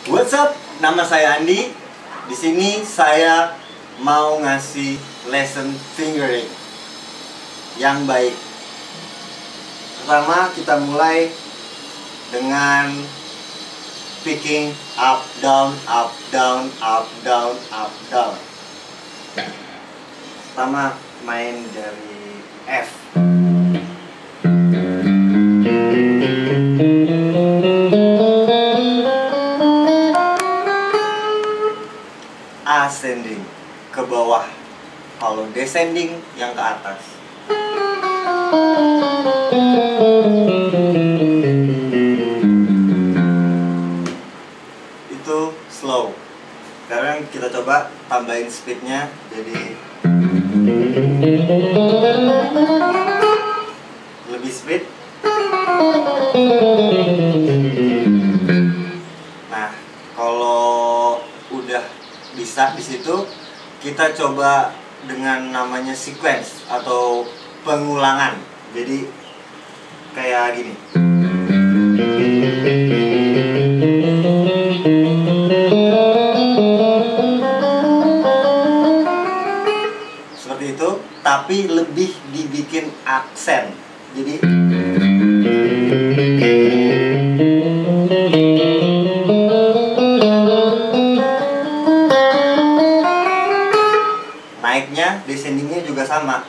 What's up? Nama saya Andi. Di sini saya mau ngasih lesson fingering yang baik. Pertama, kita mulai dengan picking up, down, up, down, up, down, up, down. Pertama, main dari F. Ascending ke bawah, kalau descending yang ke atas. Itu slow. Sekarang kita coba tambahin speednya jadi lebih speed. Nah, kalau udah bisa di situ, kita coba dengan namanya sequence atau pengulangan. Jadi kayak gini. Seperti itu, tapi lebih dibikin aksen. Jadi naiknya, descendingnya juga sama.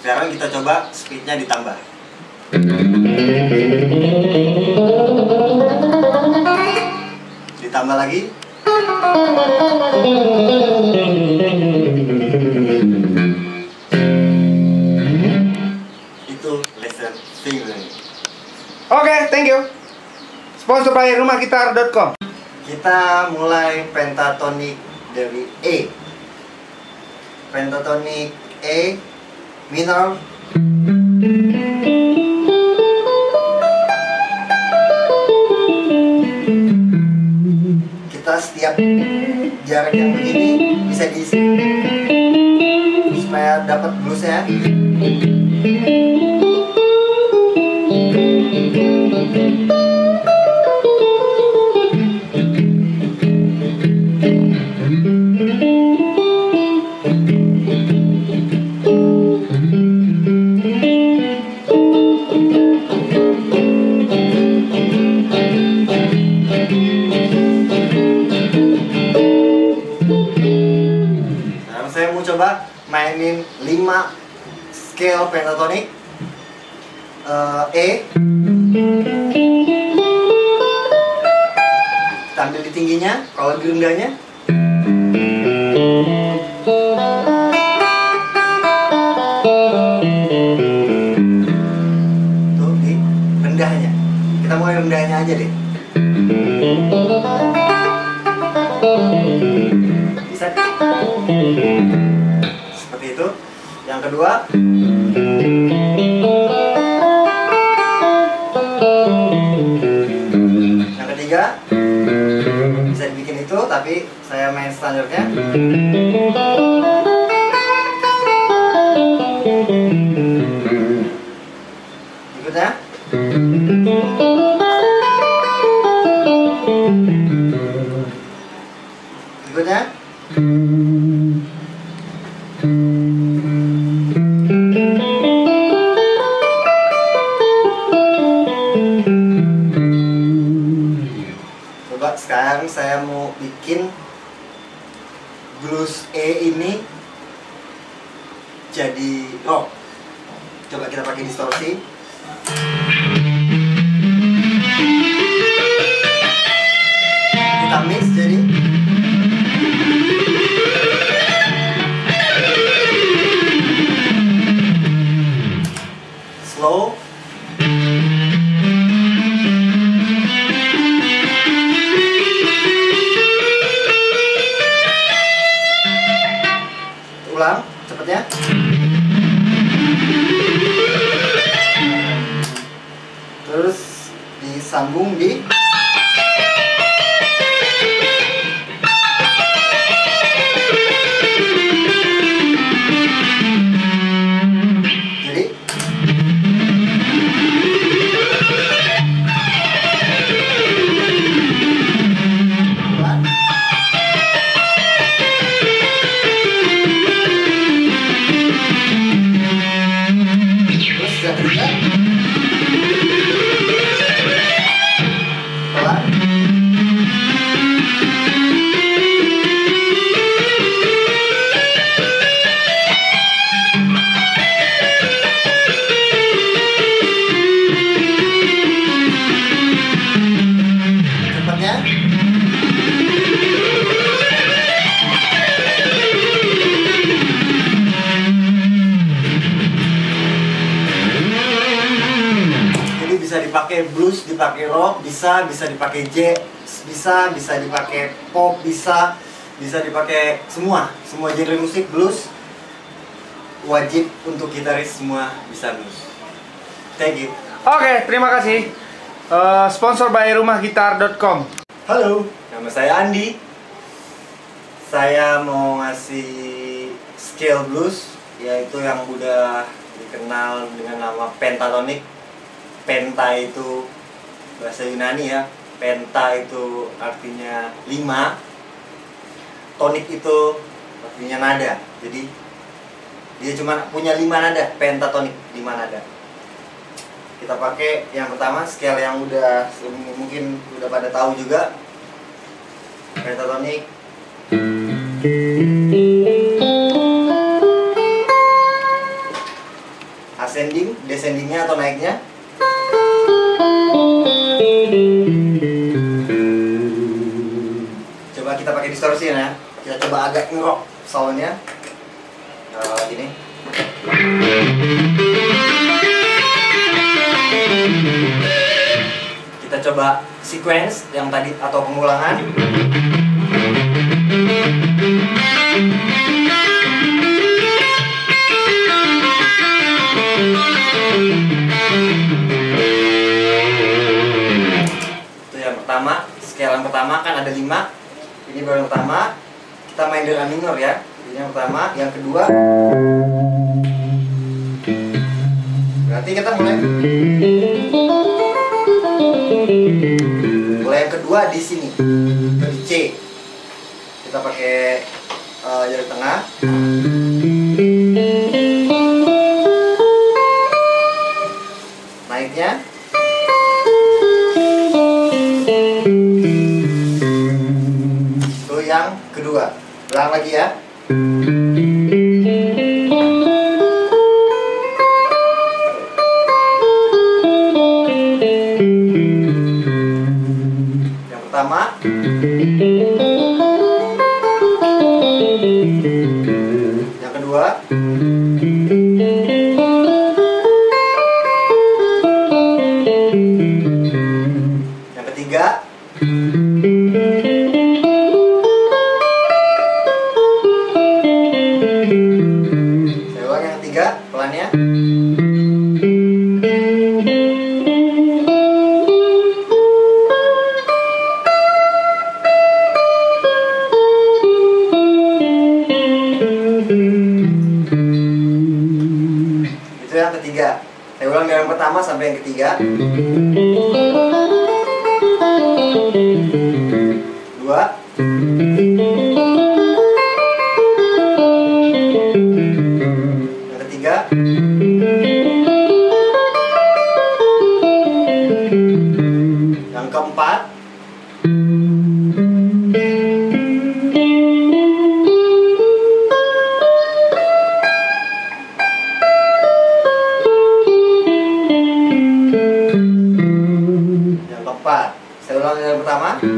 Sekarang kita coba speednya ditambah. Ditambah lagi. Itu lesson fingering. Oke, thank you. Sponsor by rumahgitar.com. Kita mulai pentatonic dari E. Pentatonic E minor. Kita setiap jarak yang begini bisa diisi supaya dapat bluesnya. Saya mau coba mainin 5 scale pentatonic. E. Kita ambil di tingginya, kalau di rendahnya. Tuh di rendahnya. Kita mulai rendahnya aja deh. Bisa. Seperti itu. Yang kedua, yang ketiga bisa dibikin itu, tapi saya main standarnya. Berikutnya berikutnya coba sekarang saya mau bikin blues E ini jadi rock. Coba kita pakai distorsi. Kita mix jadi slow. Ulang cepatnya. Terus disambung di dipakai blues, dipakai rock, bisa dipakai jazz, bisa dipakai pop, bisa dipakai semua genre musik blues. Wajib untuk gitaris semua bisa blues. Thank you. Oke, terima kasih. Sponsor by rumahgitar.com. Halo, nama saya Andi. Saya mau ngasih scale blues, yaitu yang udah dikenal dengan nama pentatonic. Penta itu bahasa Yunani ya. Penta itu artinya 5. Tonik itu artinya nada. Jadi dia cuma punya 5 nada, pentatonic 5 nada. Kita pakai yang pertama scale yang mungkin udah pada tahu juga. Pentatonic. Ascending, descendingnya atau naiknya. Coba kita pakai distorsi ya. Kita coba agak ngerok soundnya. Gini. Kita coba sequence yang tadi atau pengulangan. Itu yang pertama, scale yang pertama kan ada 5. Ini baru yang pertama. Kita main dengan minor ya. Ini yang pertama, yang kedua. Berarti kita mulai yang kedua di sini, di C. Kita pakai jari tengah. Naiknya. Itu yang kedua. Ulang lagi ya. Yang pertama. Yang kedua. Yang ketiga. Saya ulang yang ketiga, pelannya. Itu yang ketiga. Saya ulang dari yang pertama sampai yang ketiga. 2. Yang ketiga. Yang keempat. Yang keempat. Saya ulang yang pertama. 2.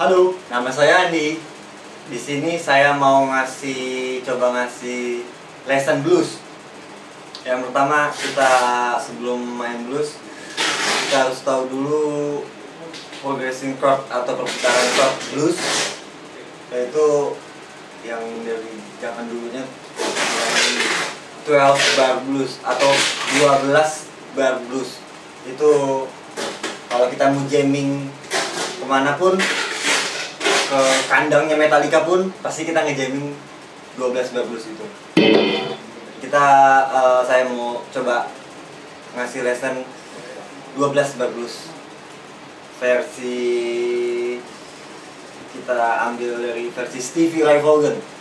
Halo, nama saya Andi. Di sini saya mau coba ngasih lesson blues. Yang pertama, kita sebelum main blues, kita harus tahu dulu progressing chord atau perputaran chord blues, yaitu yang dari zaman dulunya 12 bar blues atau 12 bar blues. Itu kalau kita mau jamming kemanapun, ke kandangnya Metallica pun pasti kita ngejamming 12 bar blues itu. Saya mau coba ngasih lesson 12 bar blues. Versi kita ambil dari versi Stevie Ray Vaughan.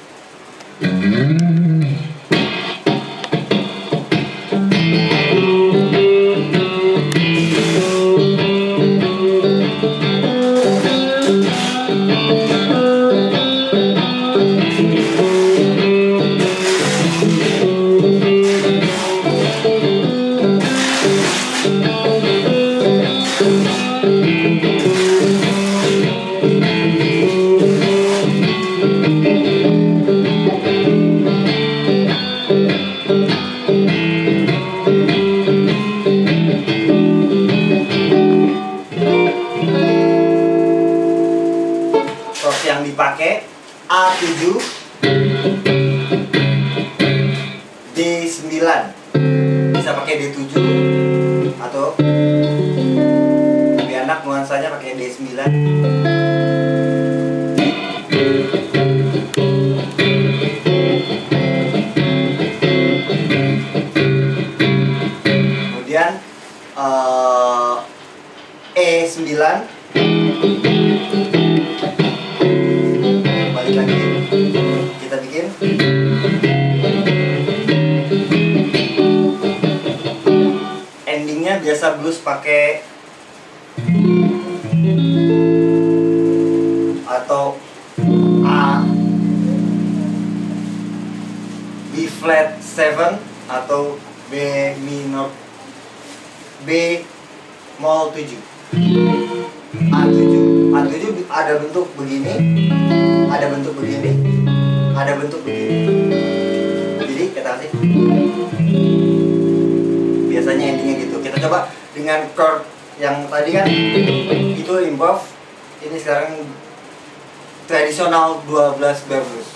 A7, D9. Bisa pakai D7 atau lebih enak nuansanya pakai D9. Kemudian E9. Balik lagi, kita bikin. Endingnya biasa blues pakai atau A, B flat 7 atau B minor, B mol 7. A7 ada bentuk begini, ada bentuk begini, ada bentuk begini. Jadi kita kasih, biasanya endingnya gitu. Kita coba dengan chord yang tadi kan itu improv, ini sekarang tradisional 12 bar blues.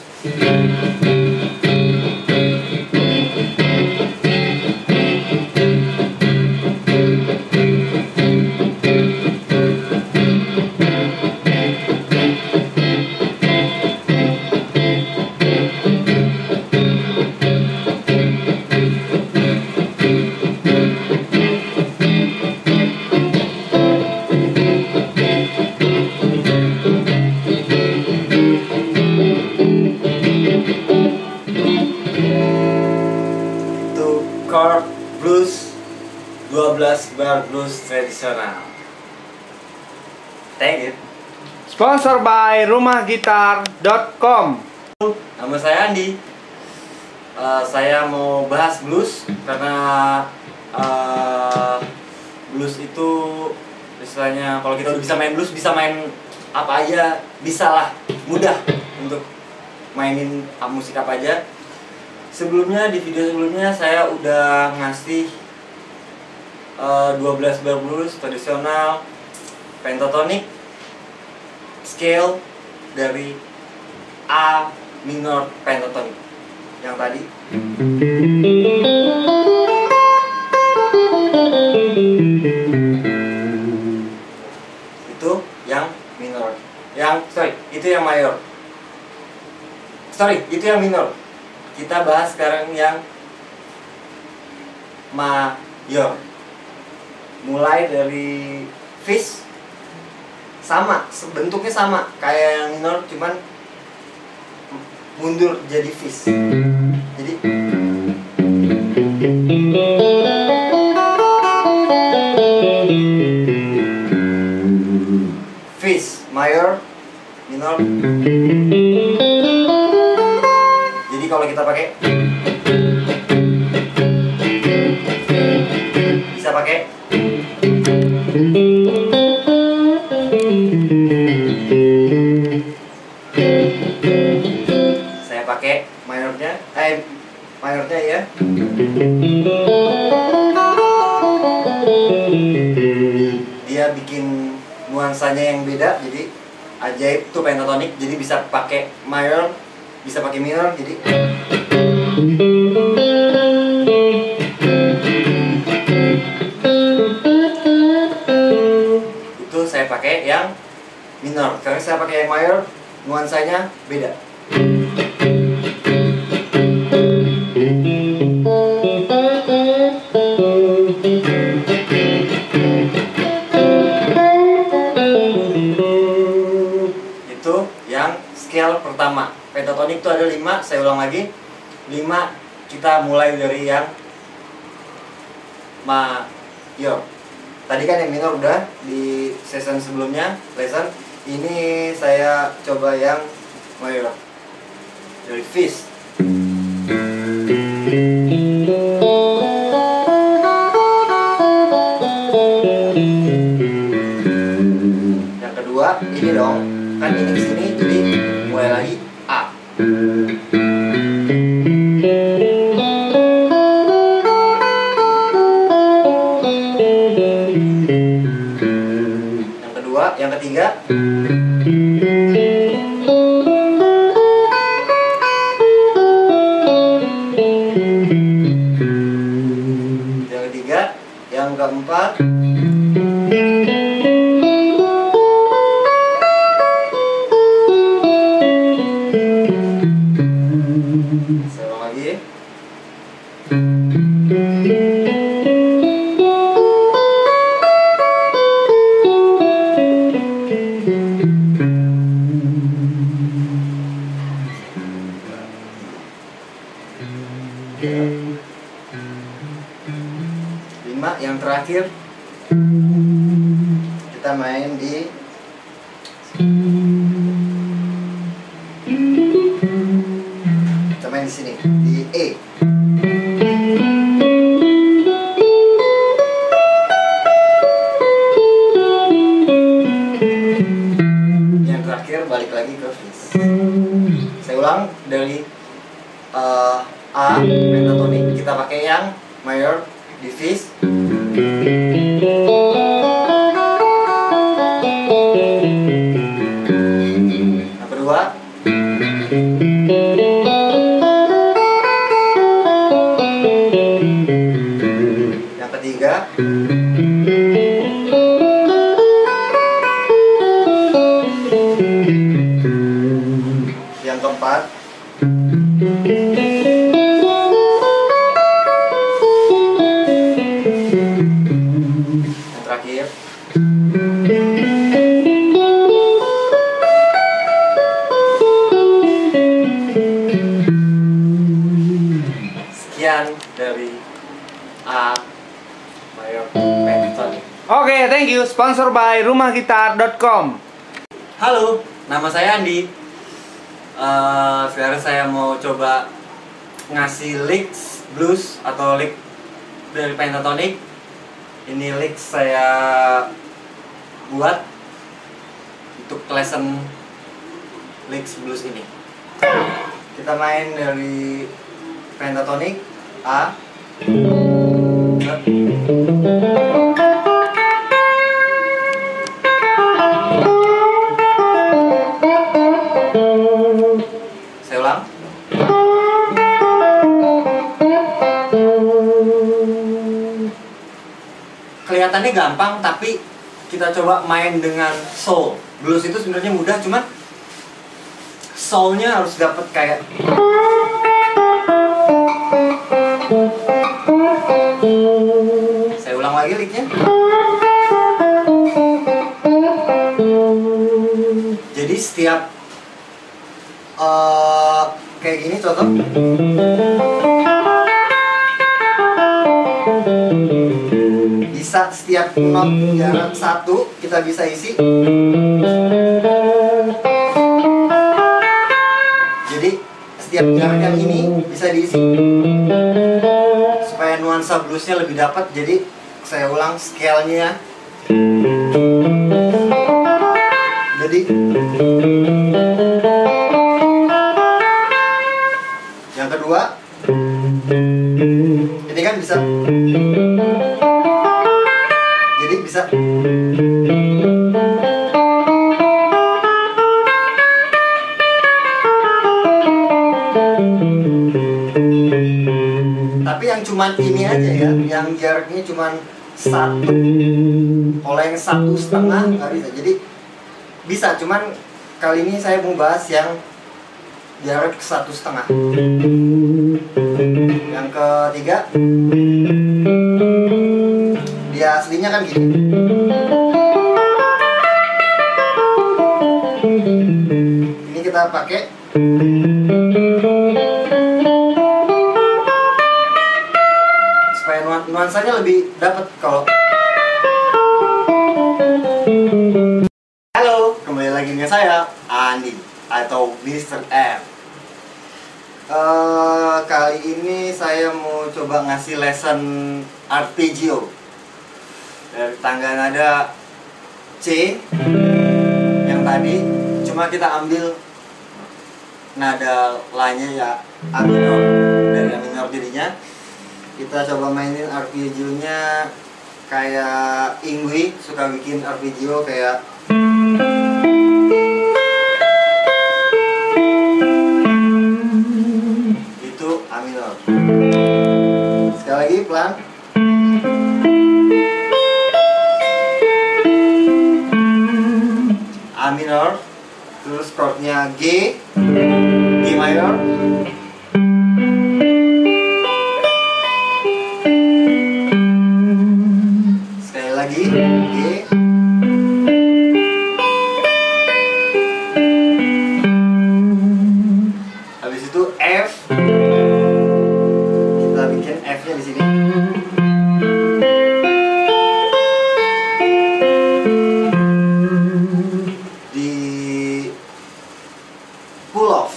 Chord blues 12 bar blues tradisional. Thank you. Sponsor by rumahgitar.com. Nama saya Andi. Saya mau bahas blues karena blues itu istilahnya kalau kita udah bisa main blues, bisa main apa aja, bisa lah, mudah untuk mainin musik apa aja. Sebelumnya di video sebelumnya saya udah ngasih 12 bar blues tradisional pentatonic scale dari A minor pentatonic yang tadi. Itu yang minor. Itu yang mayor. Itu yang minor. Kita bahas sekarang yang mayor. Mulai dari fis sama, bentuknya sama kayak yang minor, cuman mundur jadi fis. Jadi fis, mayor, minor. Jadi kalau kita pakai, bisa pakai saya pakai mayornya ya. Dia bikin nuansanya yang beda, jadi ajaib tuh pentatonic. Jadi bisa pakai mayor, bisa pakai minor, jadi itu saya pakai yang minor. Karena saya pakai yang mayor, nuansanya beda. Itu yang scale pertama. Pentatonic itu ada 5, saya ulang lagi 5. Kita mulai dari yang mayor. Tadi kan yang minor udah di season sebelumnya, lesson. Ini saya coba yang mayor dari fis. Yang kedua ini dong, kan ini di sini, jadi mulai lagi A. Yang kedua, yang ketiga ketiga, yang keempat. Saya ulang lagi. Lima, yang terakhir kita main di sini di E. Yang terakhir balik lagi ke Fis. Saya ulang dari A pentatonik, kita pakai yang mayor di Fis. Yang kedua, yang ketiga, yang keempat, yang terakhir. Sekian dari A mayor pentatonic. Oke, thank you. Sponsor by rumahgitar.com. Halo, nama saya Andi. Sekarang saya mau coba ngasih licks blues atau lick dari pentatonic. Ini licks saya buat untuk lesson licks blues ini. Kita main dari pentatonic A. Saya ulang. Kelihatannya gampang, tapi kita coba main dengan soul. Blues itu sebenarnya mudah, cuman soulnya harus dapat kayak. Saya ulang lagi licknya. Jadi setiap kayak gini contoh. Bisa setiap not jarak satu kita bisa isi. Jadi setiap jarak yang ini bisa diisi supaya nuansa bluesnya lebih dapat. Jadi saya ulang scale-nya. Jadi yang kedua, ini kan bisa. Jadi bisa. Tapi yang cuman ini aja ya, yang jaraknya cuman satu. Kalau yang 1,5 nggak bisa. Jadi bisa, cuman kali ini saya mau bahas yang jarak 1,5. Yang ketiga, dia aslinya kan gini. Ini kita pakai supaya nuansanya lebih dapat. Kalau halo, kembali lagi dengan saya Andi atau Mr. M. Kali ini saya mau coba ngasih lesson arpeggio dari tangga nada C yang tadi, cuma kita ambil nada La-nya ya A minor, dari A minor jadinya kita coba mainin arpeggio-nya kayak Ingwi suka bikin arpeggio kayak itu A minor. Sekali lagi pelan. Terus chordnya G minor. Sekali lagi G. Habis itu F. Kita bikin F-nya di sini. Di pull off.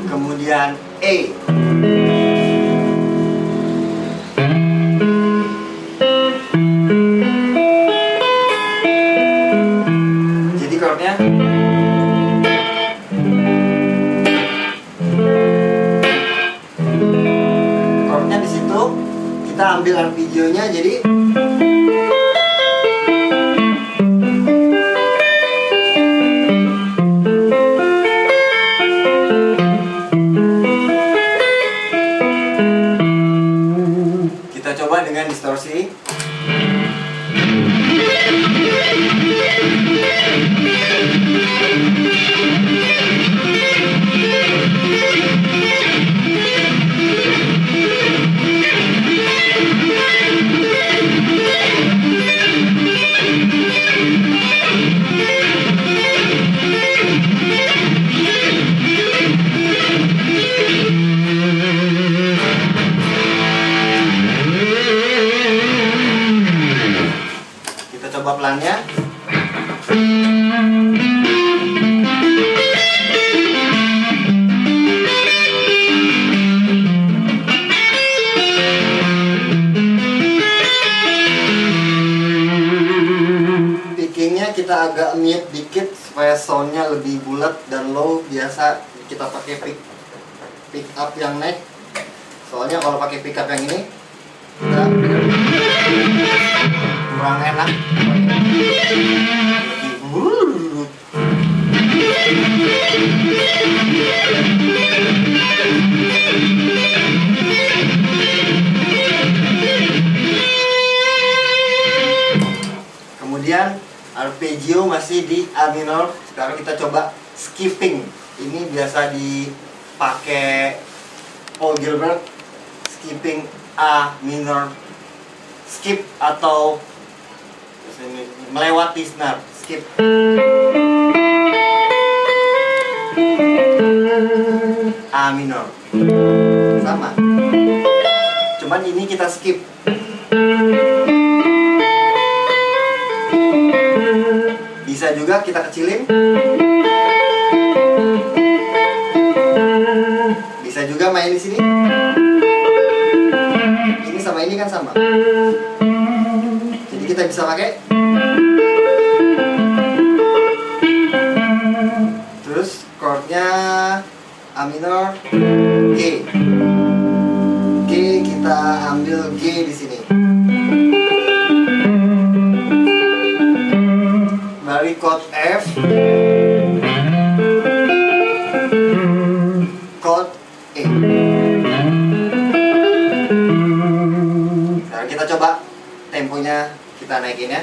Kemudian E. Jadi chordnya di situ kita ambil arpeggio-nya, jadi kita coba dengan distorsi. Kita coba pelannya. Pickingnya kita agak mute dikit supaya soundnya lebih bulat dan low. Biasa kita pakai pick up yang neck. Soalnya kalau pakai pick up yang ini kita kurang enak. Kemudian arpeggio masih di A minor. Sekarang kita coba skipping. Ini biasa dipakai Paul Gilbert. Skipping A minor, skip atau melewati snare, skip. A minor sama, cuman ini kita skip. Bisa juga kita kecilin, bisa juga main di sini. Ini sama ini kan sama, jadi kita bisa pakai. Terus chordnya A minor, G. G kita ambil G di sini. Dari chord F, chord E. Sekarang kita coba temponya, kita naikin ya.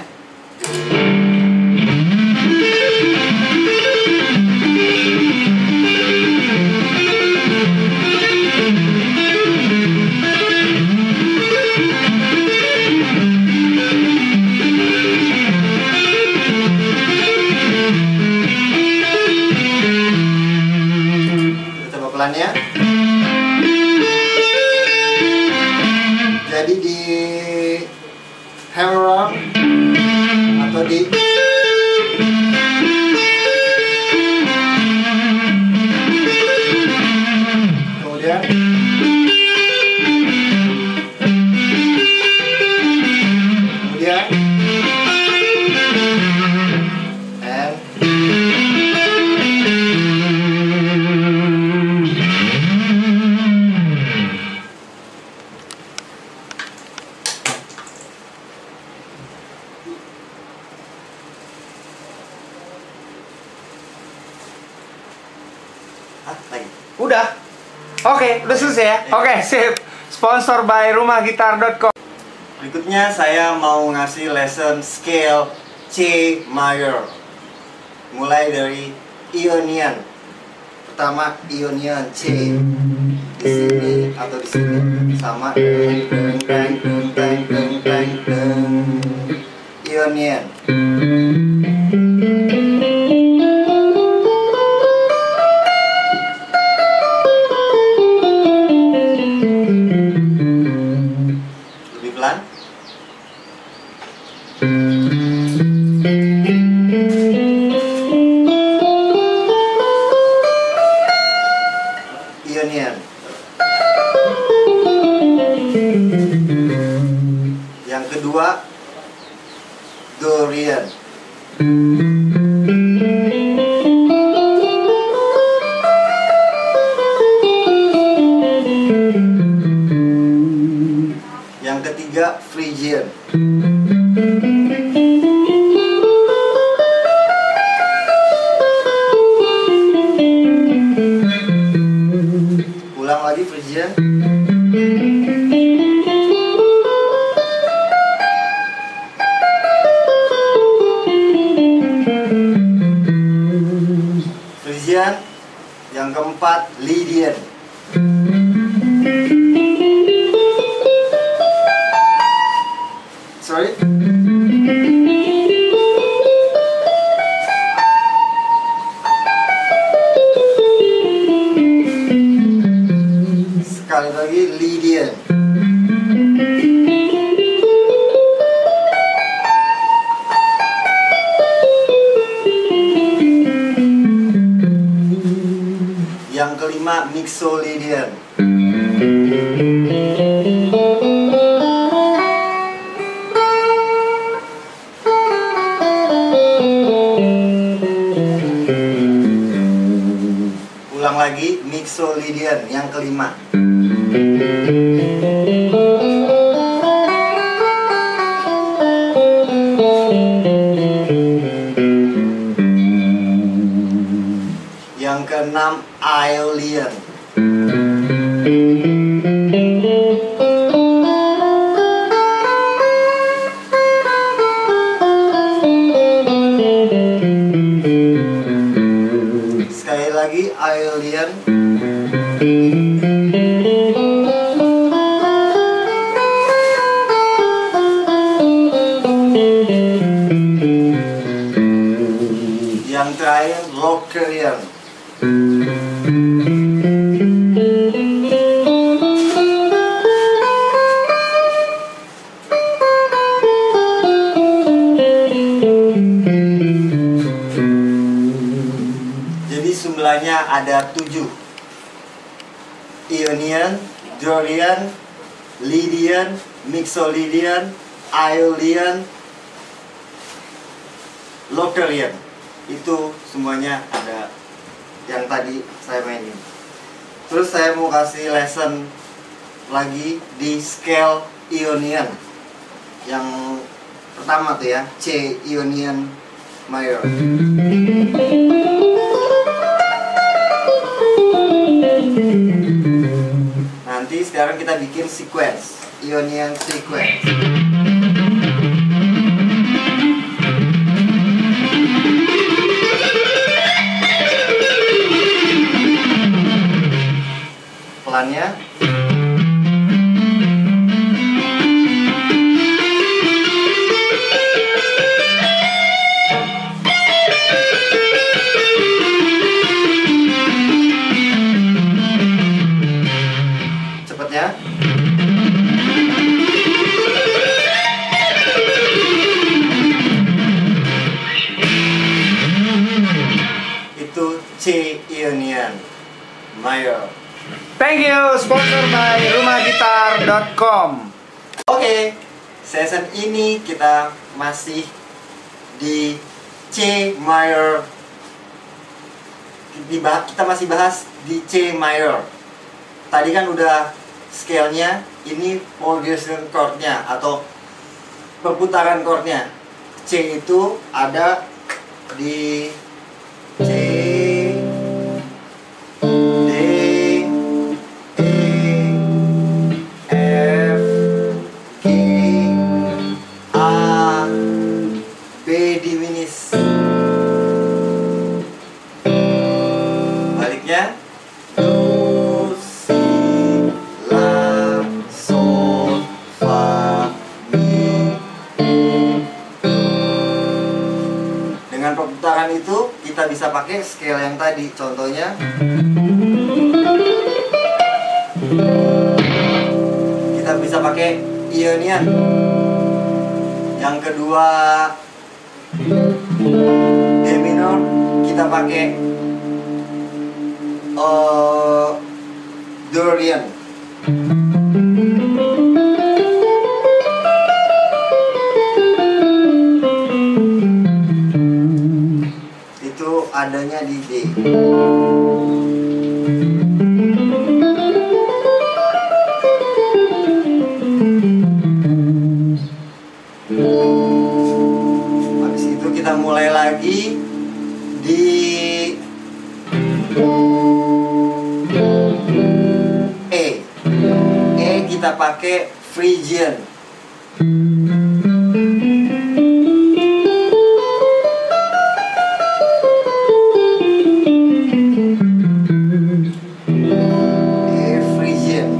Pelannya. Jadi di hammer on atau di kemudian lagi. Udah. Oke, udah selesai ya. Oke, sip. Sponsor by rumahgitar.com. Berikutnya saya mau ngasih lesson scale C major. Mulai dari Ionian. Pertama Ionian C. Di sini atau di sini sama deng deng deng deng deng deng deng. Ionian. Lebih pelan. Ionian. Yang kedua Dorian. Yang ketiga Phrygian. Ulang lagi Phrygian. Phrygian. Yang keempat Lydian. Sorry. Sekali lagi Lydian. Yang kelima Mixolydian. Ulang lagi Mixolydian yang kelima. Yang keenam Aeolian. Sekali lagi Aeolian. Yang terakhir Locrian. Jadi jumlahnya ada 7. Ionian, Dorian, Lydian, Mixolydian, Aeolian, Locrian. Itu semuanya ada yang tadi saya mainin. Terus saya mau kasih lesson lagi di scale Ionian. Yang pertama tuh ya, C Ionian major. Nanti sekarang kita bikin sequence, Ionian sequence. Pelannya. Cepatnya. Itu C Ionian major. Thank you, sponsor by rumahgitar.com. Oke, session ini kita masih di C major. Kita masih bahas di C major. Tadi kan udah scale-nya, ini progression chord-nya atau perputaran chord-nya. C itu ada di C, D, E, chordnya Do, Si, La, Sol, Fa, Mi, Do. Dengan perputaran itu kita bisa pakai scale yang tadi. Contohnya kita bisa pakai Ionian. Yang kedua D minor, kita pakai Dorian. Itu adanya di D. Habis itu kita mulai lagi di E. E kita pakai Phrygian. E Phrygian.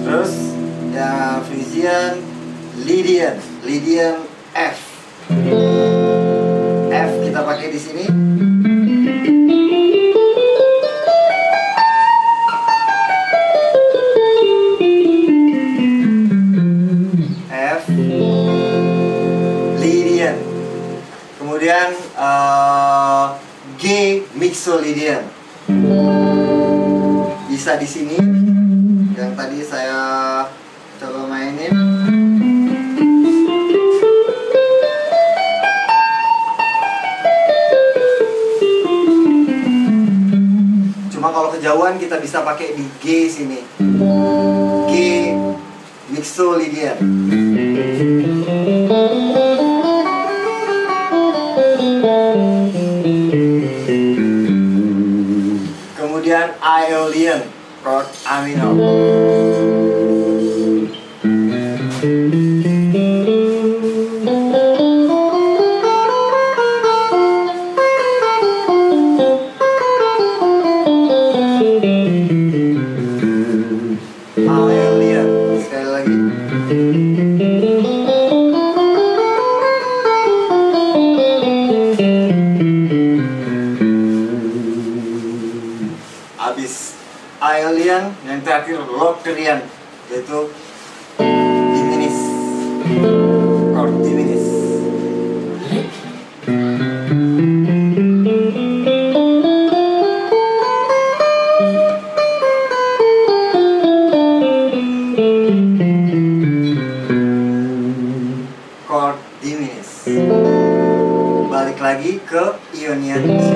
Terus ya Phrygian, Lydian, Lydian F. F kita pakai di sini. F, Lydian. Kemudian G Mixolydian. Bisa di sini. Yang tadi saya coba mainin. Cuma kalau kejauhan kita bisa pakai di G sini. G Mixolydian. Kemudian Aeolian, chord A minor. Aeolian, sekali lagi. Habis Aeolian, yang terakhir Locrian, yaitu diminis, chord diminis. Chord diminis. Balik lagi ke Ionian C.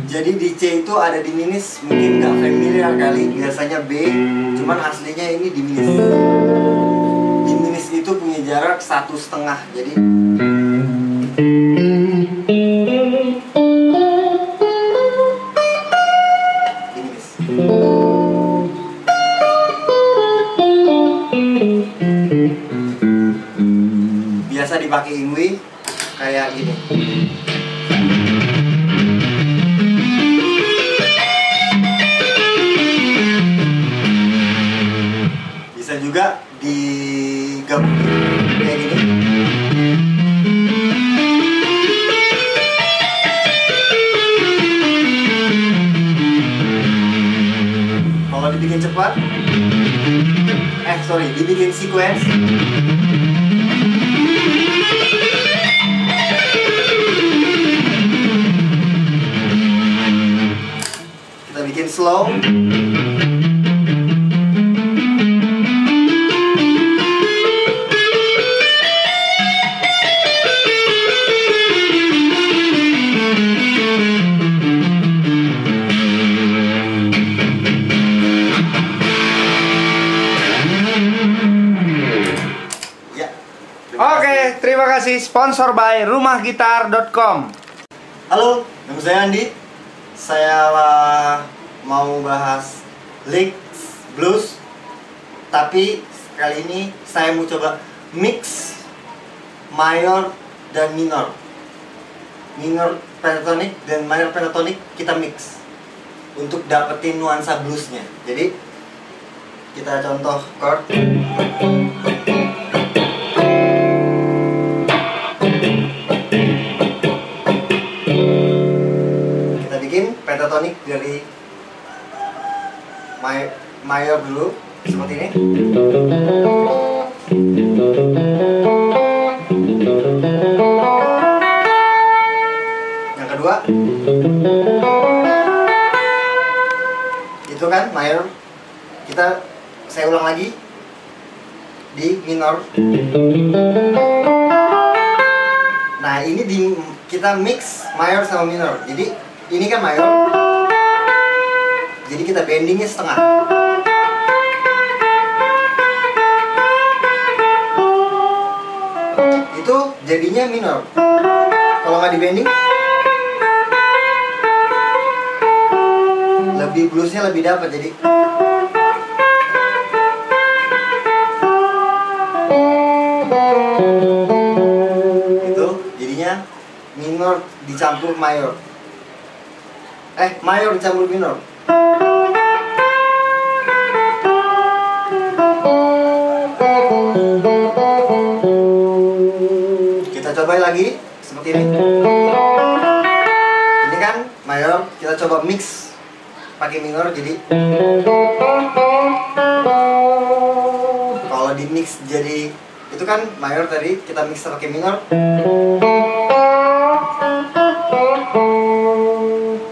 Jadi di C itu ada diminis, mungkin nggak familiar kali, biasanya B, cuman aslinya ini diminis. Diminis itu punya jarak 1,5, jadi diminis. Biasa dipakai ingwi kayak gini. Bisa juga digabungin kayak gini. Kalau dibikin cepat, dibikin sequence. Kita bikin slow. Oke, terima kasih. Sponsor by rumahgitar.com. Halo, nama saya Andi. saya mau bahas licks blues, tapi kali ini saya mau coba mix mayor dan minor. Minor pentatonic dan mayor pentatonic kita mix untuk dapetin nuansa bluesnya. Jadi kita contoh chord. Kita bikin pentatonic dari mayor dulu seperti ini. Yang kedua itu kan mayor, saya ulang lagi di minor. Nah ini kita mix mayor sama minor. Jadi ini kan mayor, jadi kita bendingnya setengah. Itu jadinya minor. Kalau nggak di bending, lebih bluesnya lebih dapat. Jadi itu jadinya minor dicampur mayor. Mayor dicampur minor. Kita coba lagi seperti ini. Ini kan mayor, kita coba mix pakai minor. Jadi kalau di mix jadi itu kan mayor tadi, kita mix pakai minor.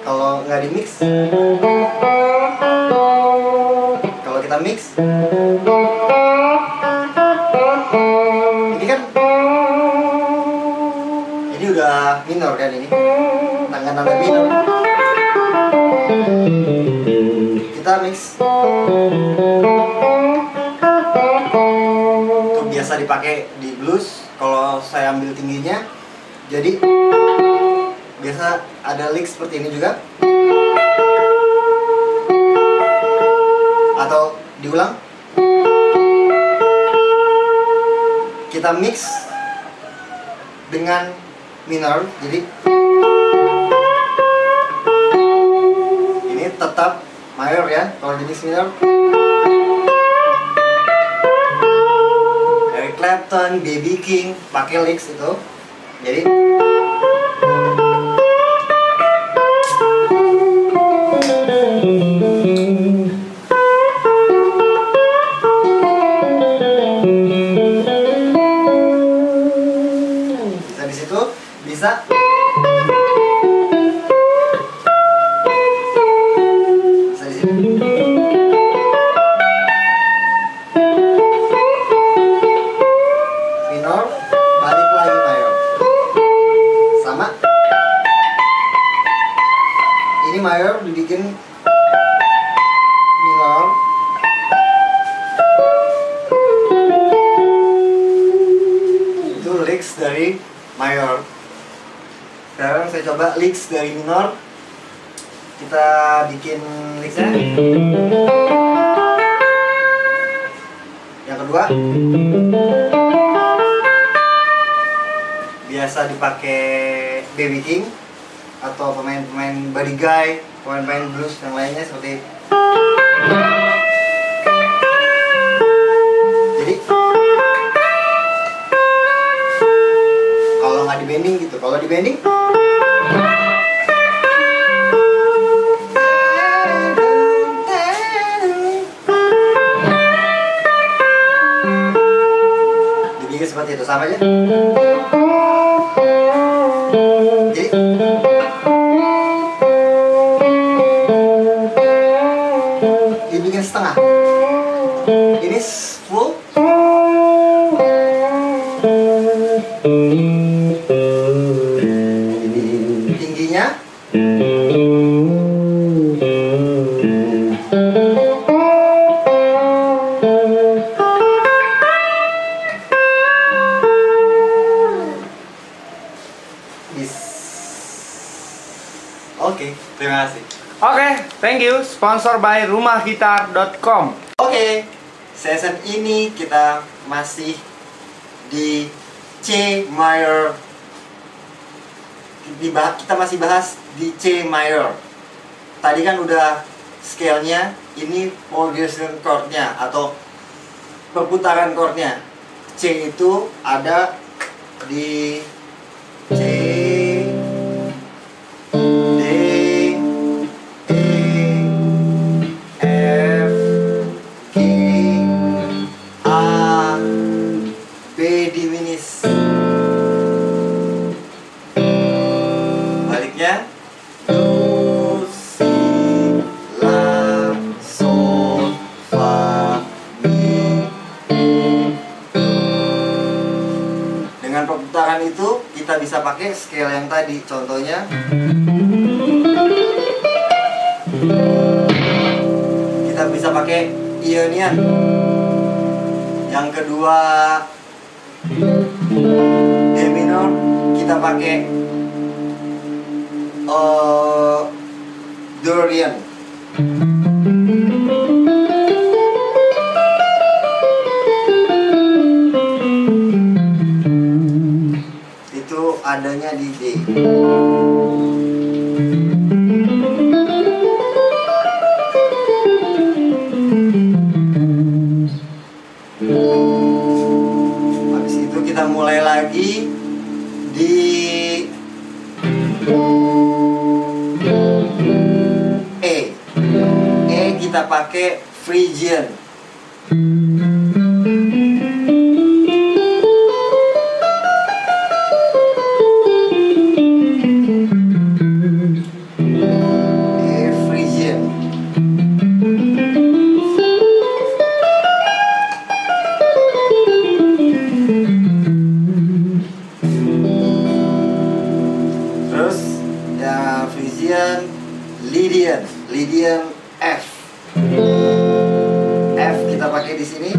Kalau nggak di mix, kalau kita mix ini kan, ini udah minor kan, ini tangan nada minor. Kita mix. Itu biasa dipakai di blues. Kalau saya ambil tingginya, jadi biasa ada lick seperti ini juga. Atau diulang. Kita mix dengan minor. Jadi ini tetap mayor ya, kalau di mix minor. Eric Clapton, B.B. King pakai licks itu. Jadi bisa di situ, bisa di sini. Minor, balik lagi mayor. Sama. Ini mayor dibikin minor. Itu licks dari mayor. Sekarang saya coba licks dari minor. Kita bikin licksnya. Yang kedua, biasa dipakai B.B. King atau pemain-pemain Buddy Guy, pemain-pemain blues yang lainnya seperti. Jadi kalau nggak di bending gitu, kalau di bending dibikin seperti itu, sama aja. Jadi dibikin setengah. Ini full. Tingginya Oke, terima kasih. Oke, thank you. Sponsor by rumahgitar.com. Oke, season ini kita masih di C minor. Kita masih bahas di C minor. Tadi kan udah scale-nya, ini progression chord-nya atau perputaran chord-nya. C itu ada di C, D, E, F, G, A, B diminis. Baliknya Do, Si, La, Sol, Fa, Mi, Do. Dengan perputaran itu kita bisa pakai scale yang tadi. Contohnya kita bisa pakai Ionian. Yang kedua D minor kita pakai Dorian. Itu adanya di D. Habis itu kita mulai lagi di E. E kita pakai Phrygian. E Phrygian. Terus ya Phrygian, Lydian F. F kita pakai di sini.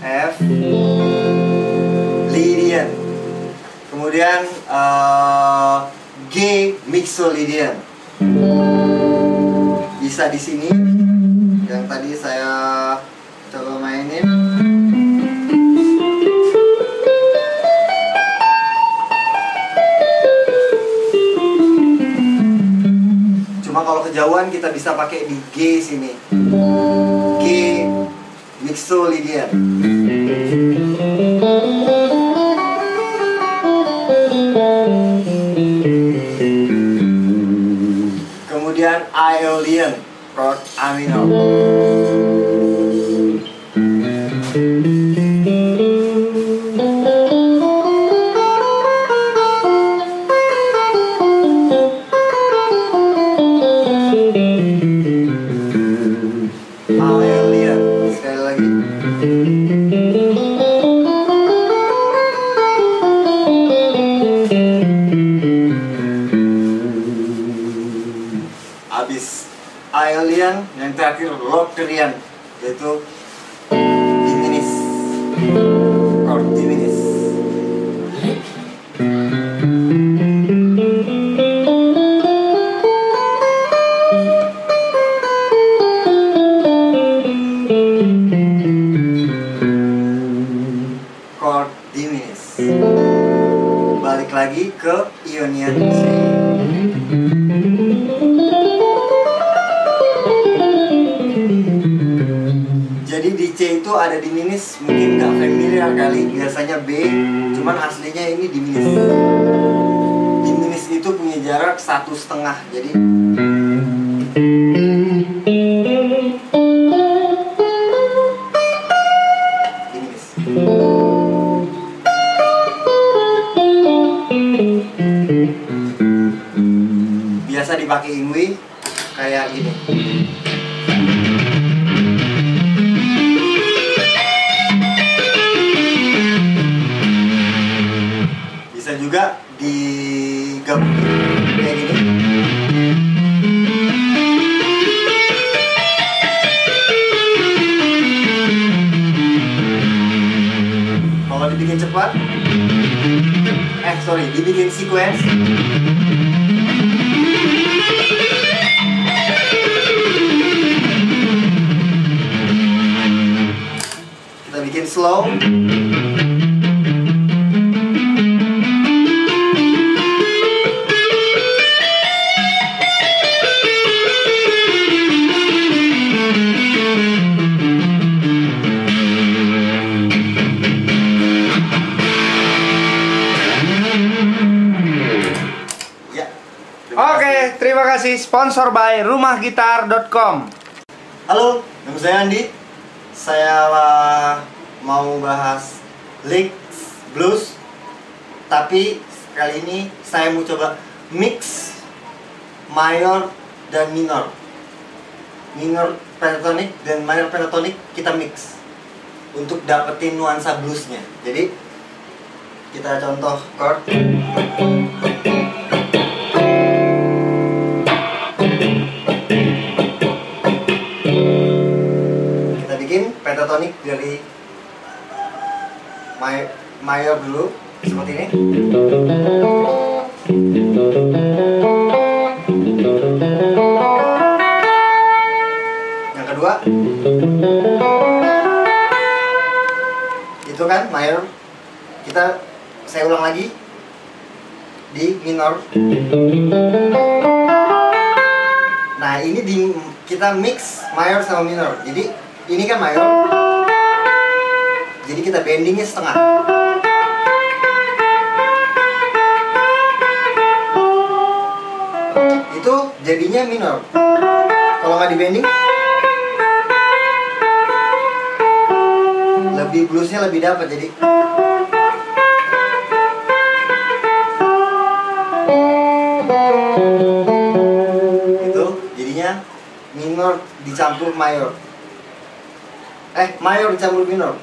F, Lydian. Kemudian G Mixolydian. Bisa di sini. Yang tadi saya coba mainin. Cuma kalau kejauhan kita bisa pakai di G sini. G Mixolydian. Kemudian Aeolian, chord A minor. Aeolian, sekali lagi. Habis Aeolian, yang terakhir Locrian, yaitu diminis, chord diminis. Chord diminis. Balik lagi ke Ionian C. Jadi di C itu ada diminis, mungkin nggak familiar kali. Biasanya B, cuman aslinya ini diminis. Diminis itu punya jarak 1,5. Jadi diminis. Biasa dipakai ingwi kayak gini. Bisa juga digabungin kayak gini. Kalau dibikin cepat, dibikin sequence. Kita bikin slow. Oke, terima kasih. Sponsor by rumahgitar.com. Halo, nama saya Andi. Saya mau bahas licks blues, tapi kali ini saya mau coba mix mayor dan minor. Minor pentatonic dan mayor pentatonic kita mix untuk dapetin nuansa bluesnya. Jadi kita contoh chord. Pentatonik dari mayor dulu seperti ini. Yang kedua itu kan mayor, saya ulang lagi di minor. Nah ini kita mix mayor sama minor. Jadi ini kan mayor, jadi kita bendingnya setengah. Itu jadinya minor. Kalau nggak dibending, lebih bluesnya lebih dapat. Jadi itu jadinya minor dicampur mayor. Mayor dicampur minor.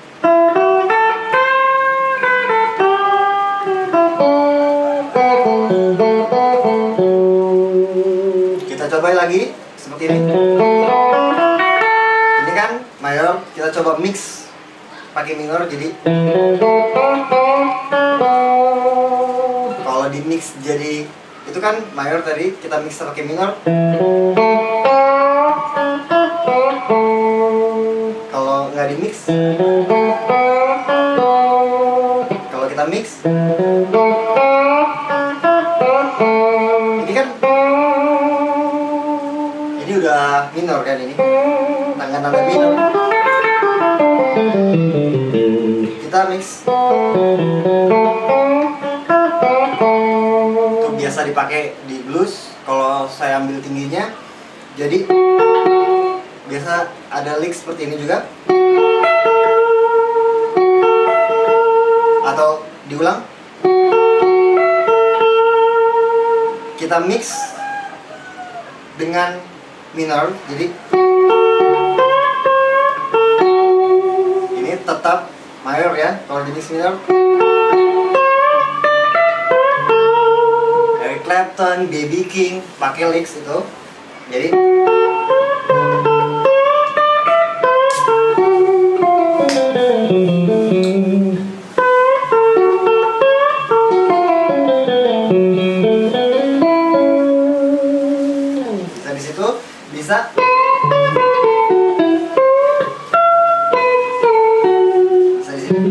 Kita coba lagi seperti ini. Ini kan mayor, kita coba mix pakai minor. Jadi kalau di mix jadi itu kan mayor tadi, kita mix pakai minor. Kalau nggak di mix, kalau kita mix, ini kan, ini udah minor kan, ini tanda minor. Kita mix. Itu biasa dipakai di blues. Kalau saya ambil tingginya, jadi biasa ada lick seperti ini juga. Atau diulang. Kita mix dengan minor. Jadi ini tetap mayor ya, kalau di mix minor. Eric Clapton, B.B. King pakai licks itu. Jadi bisa di sini.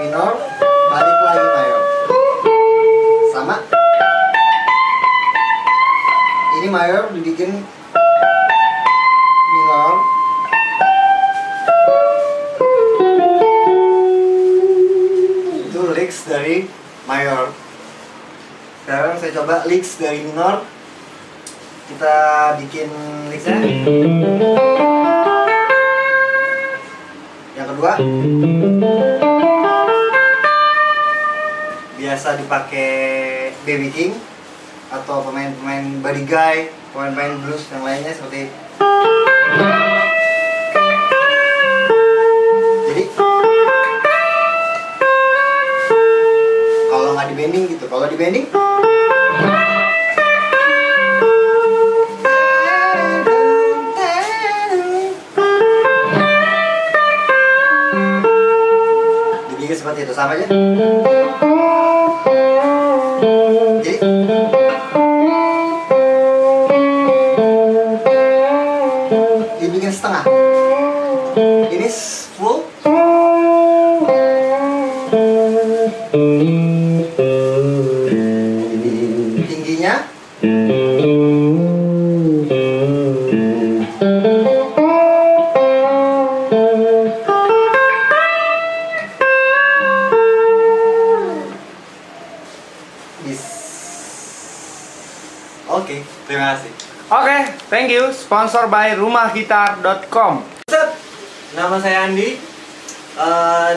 Minor, balik lagi mayor. Sama. Ini mayor dibikin minor. Itu licks dari mayor. Sekarang saya coba licks dari minor. Kita bikin licksnya. Yang kedua, biasa dipakai B.B. King atau pemain-pemain body guy, pemain-pemain blues yang lainnya seperti. Jadi kalau nggak di bending gitu, kalau di bending sama aja. Jadi dibikin setengah. Ini full. Tingginya Oke, terima kasih. Oke, thank you. Sponsor by rumahgitar.com. Nama saya Andi.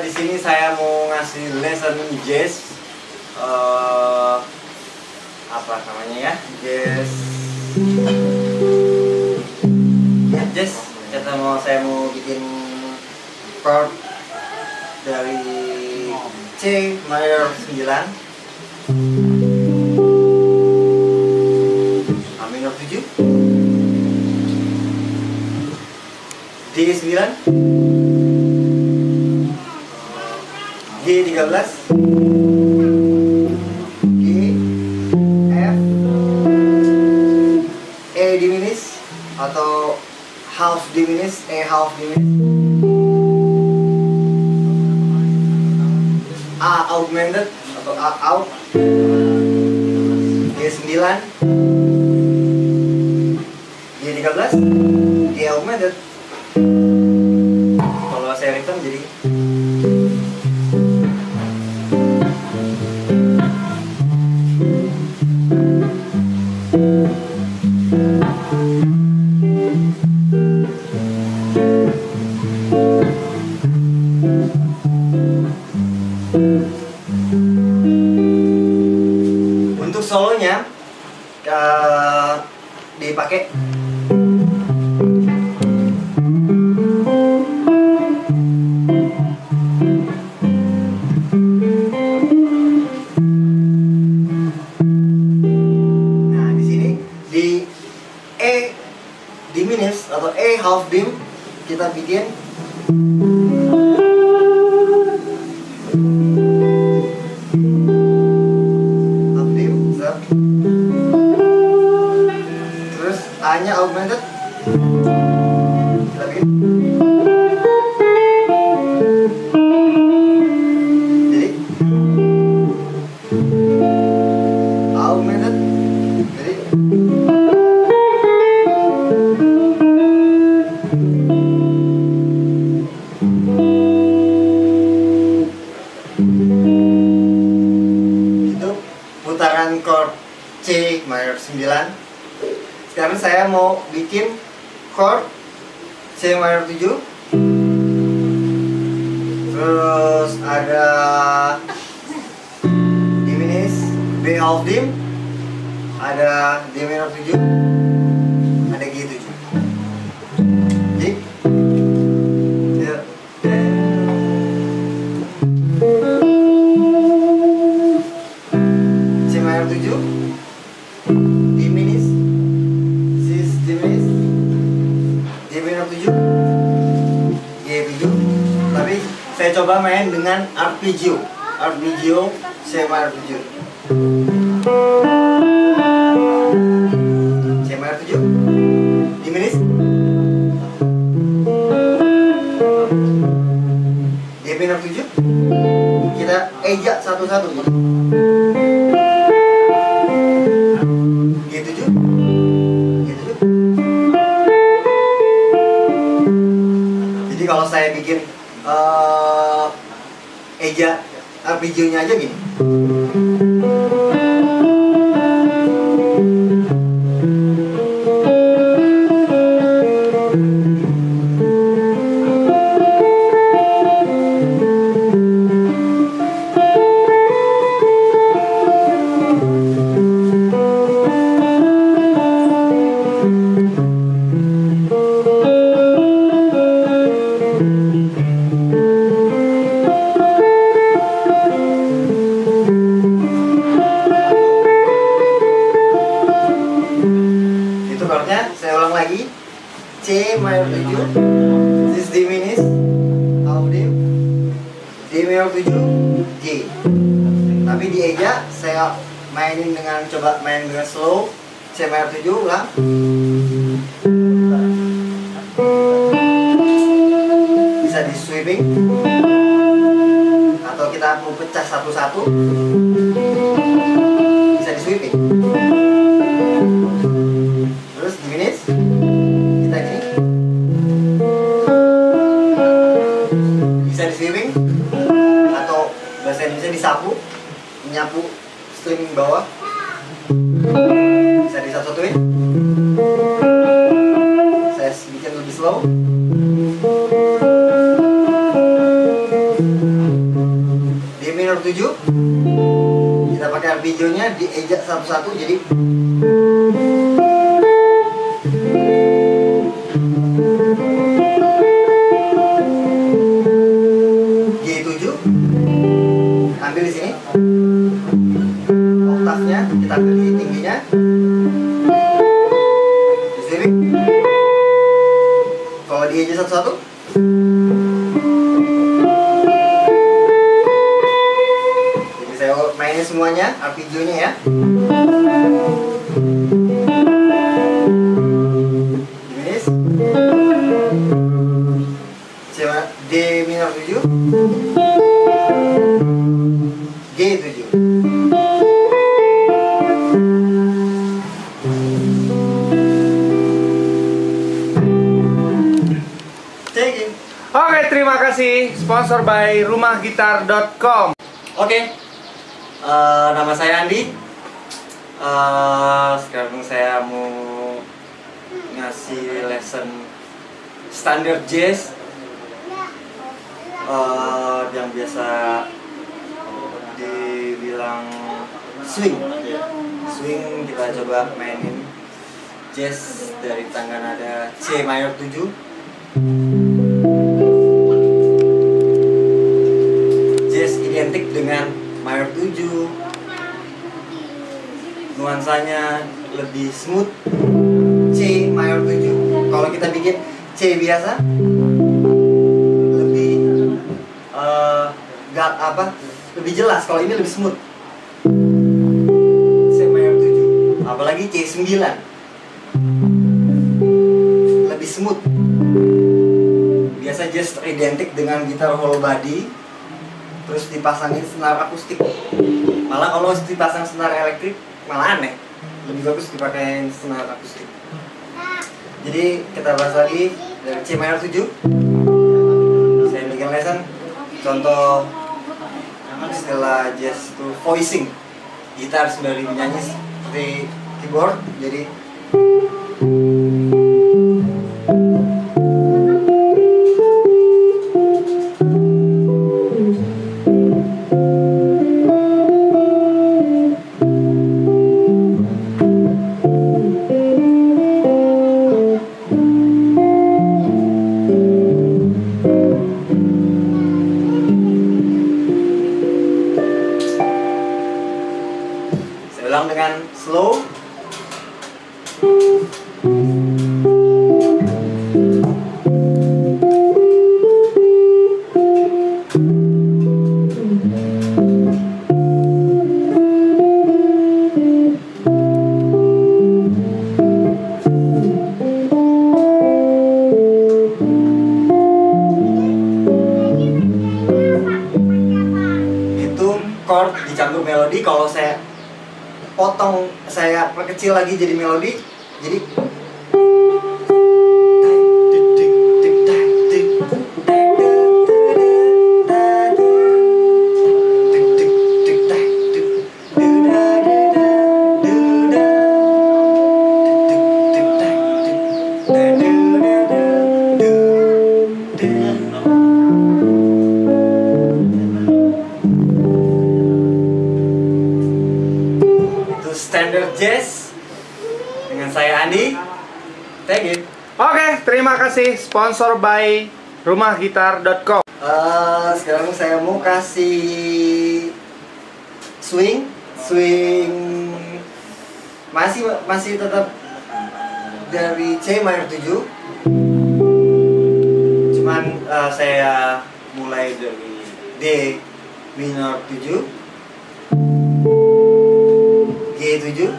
Di sini saya mau ngasih lesson jazz. Apa namanya ya? Jazz. Ya, jazz. Saya mau bikin chord dari C minor 9, A minor 7, D9, G13, G, F, E diminished atau half diminished, E half diminished, A augmented atau A out, G9, G13, G augmented. Kalau saya return jadi untuk solonya dipakai diminished atau E half dim kita bikin half dim, terus A nya augmented kita bikin jadi augmented jadi putaran chord C minor 9. Sekarang saya mau bikin chord C minor 7. Terus ada diminished B half dim, ada D minor 7, ada G7. Jadi C minor 7 diminished, sis diminished, D minor 7, G7. Tapi saya coba main dengan arpeggio C minor 7. C minor 7 diminished, D minor 7 kita ejak satu-satu gitu. G7, G7. Jadi kalau saya bikin eja arpeggio-nya aja gini. Saya ulang lagi. C minor 7, sis diminished, half dim, D minor 7 G. Tapi di eja saya mainin dengan coba main dengan slow. C minor 7 ulang. Bisa di sweeping atau kita mau pecah satu-satu, bisa di sweeping. Terus diminish kita ini bisa di sweeping atau bahasa Indonesia disapu, menyapu string bawah, bisa disatu-satuin. Saya bikin lebih slow. Di minor 7 kita pakai arpeggio-nya di eja satu-satu, jadi G7 ambil di sini, oktavnya kita ambil di tingginya, di sini. Kalau di eja satu-satu mainin semuanya, arpeggio-nya ya. Diminish. D minor 7 G7. Oke, terima kasih. Sponsor by rumahgitar.com. Oke. Nama saya Andi. Sekarang saya mau ngasih lesson standard jazz yang biasa dibilang swing. Swing kita coba mainin jazz dari tangga nada C minor 7. Jazz identik dengan minor 7, nuansanya lebih smooth. C minor 7. Kalau kita bikin C biasa lebih lebih jelas. Kalau ini lebih smooth. C minor 7. Apalagi C9 lebih smooth. Biasa jazz identik dengan gitar whole body, terus dipasangin senar akustik. Malah kalau dipasang senar elektrik malah aneh. Lebih bagus dipakai senar akustik. Jadi kita bahas lagi dari C minor 7. Saya bikin lesson contoh istilah jazz itu voicing. Gitar sudah dinyanyi seperti keyboard. Jadi ulang dengan slow. Itu chord dicampur melodi. Kalau saya potong, saya perkecil lagi jadi melodi, jadi standard jazz dengan saya Andi. Thank you. Oke, terima kasih. Sponsor by rumahgitar.com. Sekarang saya mau kasih swing masih tetap dari C minor 7. Cuman saya mulai dari D D minor 7, G 7,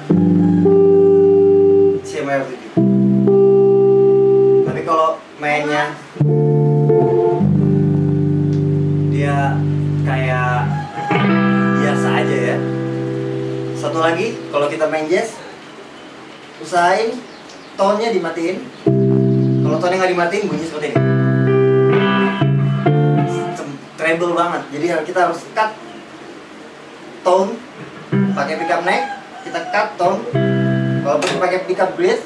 C minor 7. Tapi kalau mainnya dia kayak biasa aja ya. Satu lagi, kalau kita main jazz, usahain tone-nya dimatiin. Kalau tone-nya nggak dimatiin, bunyi seperti ini. Treble banget. Jadi kita harus cut tone pakai pickup neck, kita cut tone. Kalau pakai pickup bridge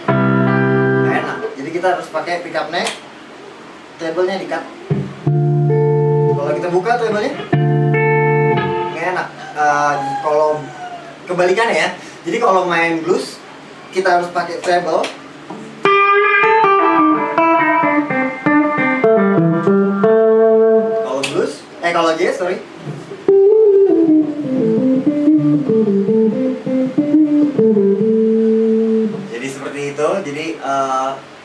nggak enak. Jadi kita harus pakai pickup neck, treble-nya di cut. Kalau kita buka treble-nya nggak enak. Kalau kebalikannya ya. Jadi kalau main blues kita harus pakai treble. Kalau jazz, sorry. Jadi seperti itu. Jadi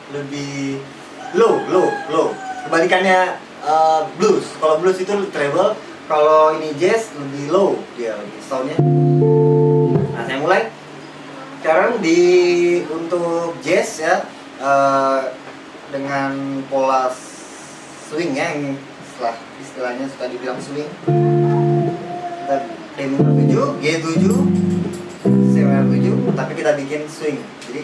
lebih low. Kebalikannya blues. Kalau blues itu treble. Kalau ini jazz lebih low, dia lebih soundnya. Nah, saya mulai. Sekarang untuk jazz ya, dengan pola swing ya, yang istilahnya suka dibilang swing. Kita D minor 7, G 7, C minor 7, tapi kita bikin swing. Jadi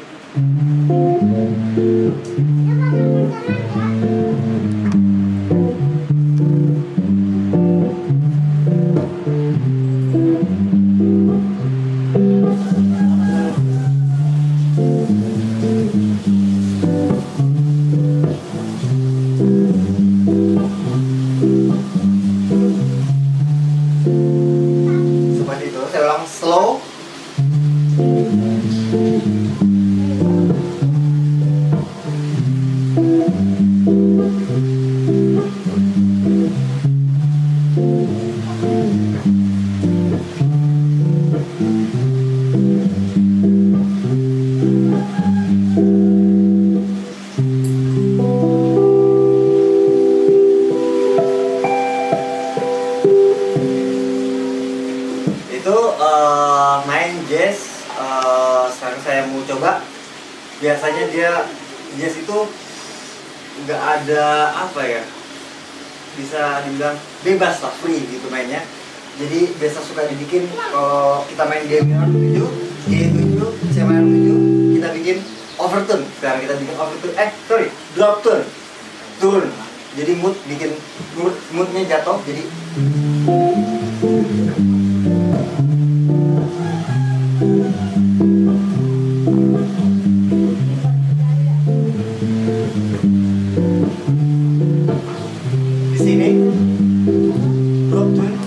slow. Main jazz, sekarang saya mau coba. Biasanya jazz itu nggak ada apa ya, bisa dibilang bebas lah, free gitu mainnya. Jadi biasa suka dibikin kalau kita main D minor 7, G 7, C minor 7, kita bikin overtone. Sekarang kita bikin overtone, drop tone, turun. Jadi bikin moodnya jatuh. Jadi di sini drop tone.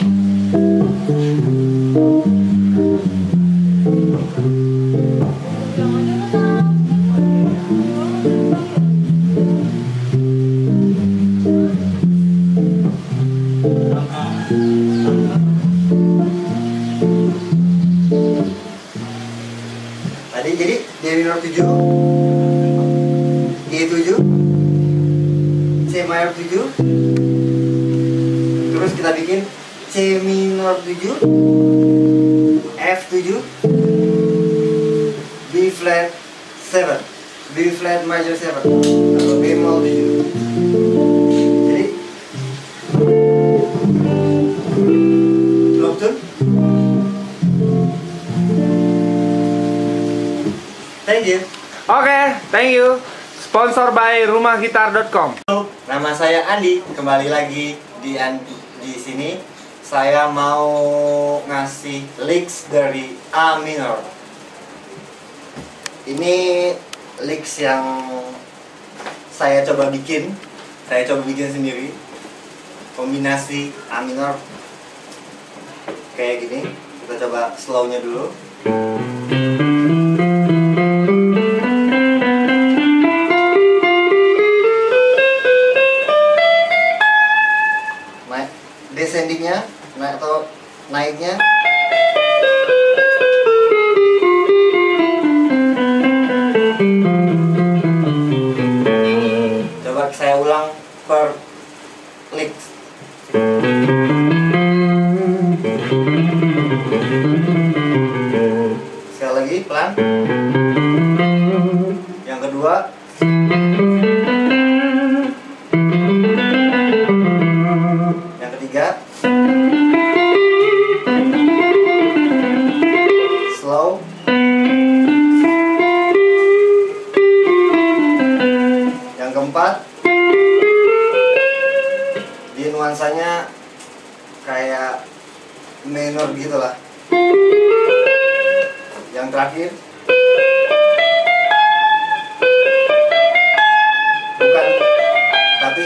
Tadi jadi D minor 7, G 7, C minor 7, terus kita bikin C minor 7, F 7, B flat 7, B flat major 7, atau bemol 7. Jadi drop tone. Thank you. Oke, thank you. Sponsor by rumahgitar.com. Halo, nama saya Andi. Kembali lagi di sini. Saya mau ngasih licks dari A minor. Ini licks yang saya coba bikin sendiri. Kombinasi A minor kayak gini. Kita coba slow-nya dulu. Descendingnya, atau naiknya. Coba saya ulang per lick. Yang kedua, yang ketiga, slow. Yang keempat, di nuansanya kayak minor gitulah. Yang terakhir, bukan, tapi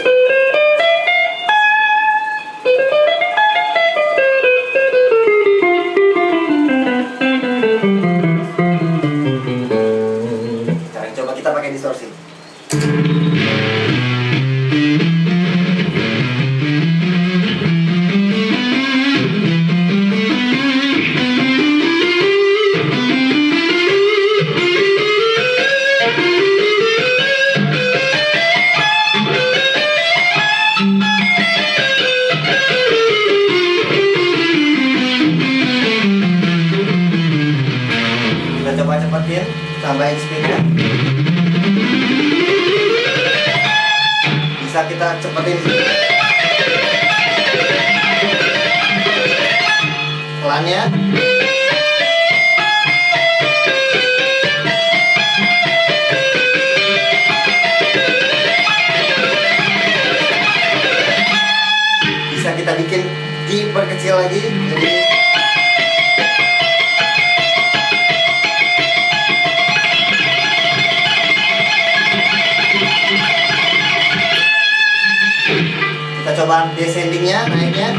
sekarang coba kita pakai distorsi. Kita coba cepetin, tambahin speednya. Bisa kita cepetin sih. Pelannya. Bisa kita bikin diperkecil lagi. Jadi kita coba descendingnya, naiknya.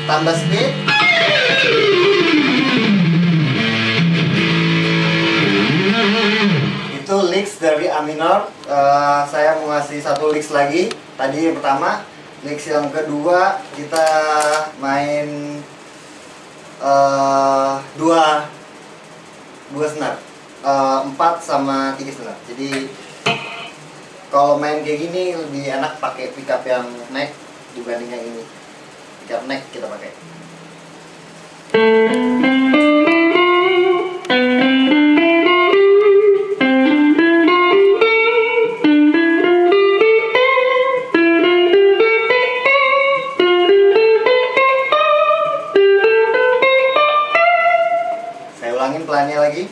Tambah speed. Itu licks dari A minor. Saya mau ngasih satu licks lagi. Tadi yang pertama, licks yang kedua kita main dua senar. 4 sama 3 senar. Jadi kalau main kayak gini lebih enak pakai pickup yang neck dibanding yang ini. Pickup neck kita pakai. Saya ulangin pelannya lagi.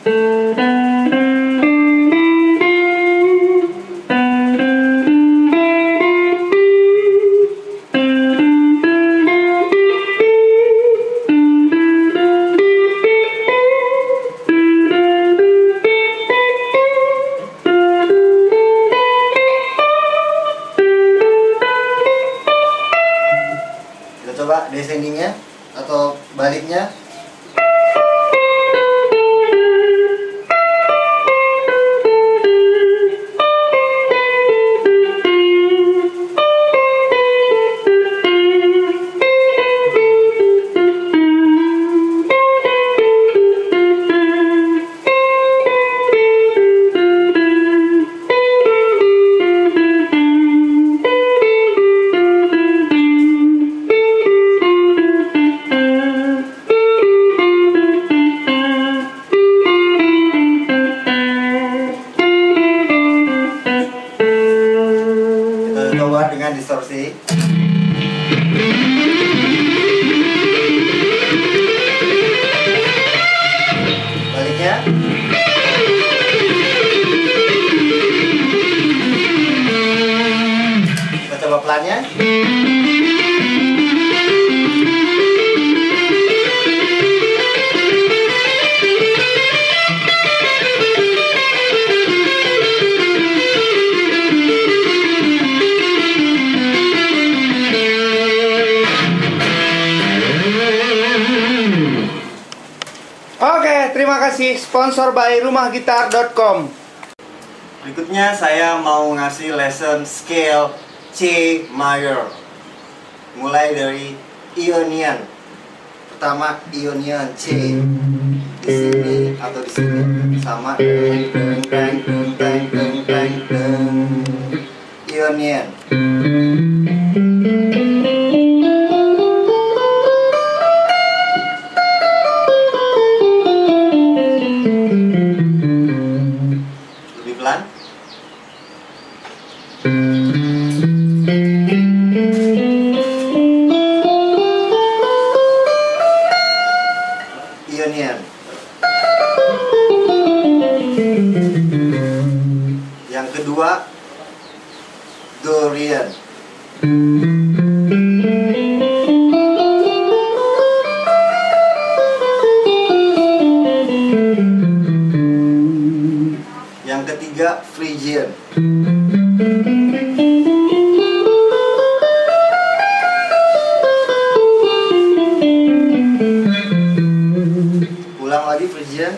Kita coba descendingnya atau baliknya. Coba dengan distorsi. Baliknya. Kita coba pelannya. Oke, terima kasih. Sponsor by rumahgitar.com. Berikutnya saya mau ngasih lesson scale C major. Mulai dari Ionian. Pertama Ionian C. Di sini atau di sini sama deng deng deng deng deng deng deng. Ionian. kedua Dorian. Yang ketiga Phrygian. Ulang lagi Phrygian.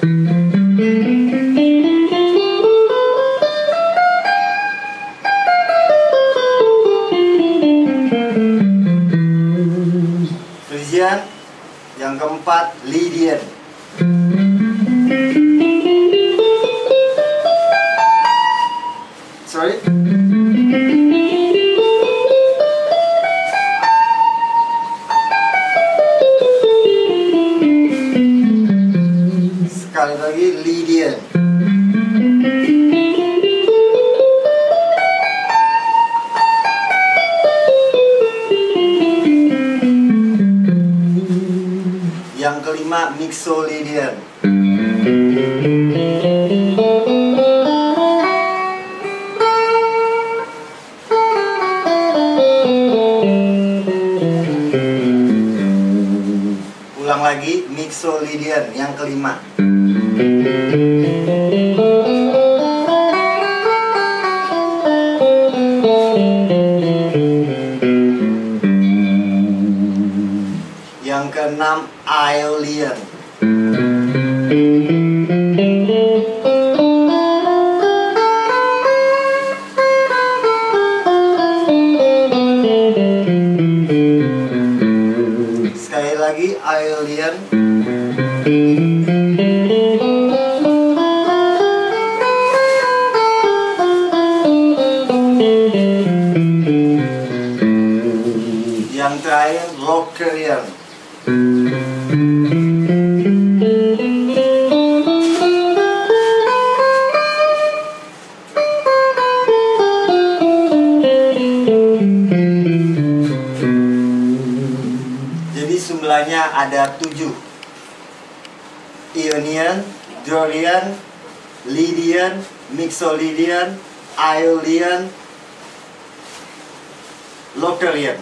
Phrygian. Yang keempat Lydian. Sorry. Sekali lagi Lydian. Yang kelima Mixolydian. Ulang lagi Mixolydian yang kelima. Yang keenam Aeolian. Sekali lagi Aeolian. Yang terakhir Locrian. Jadi jumlahnya ada 7. Ionian, Dorian, Lydian, Mixolydian, Aeolian, Locrian.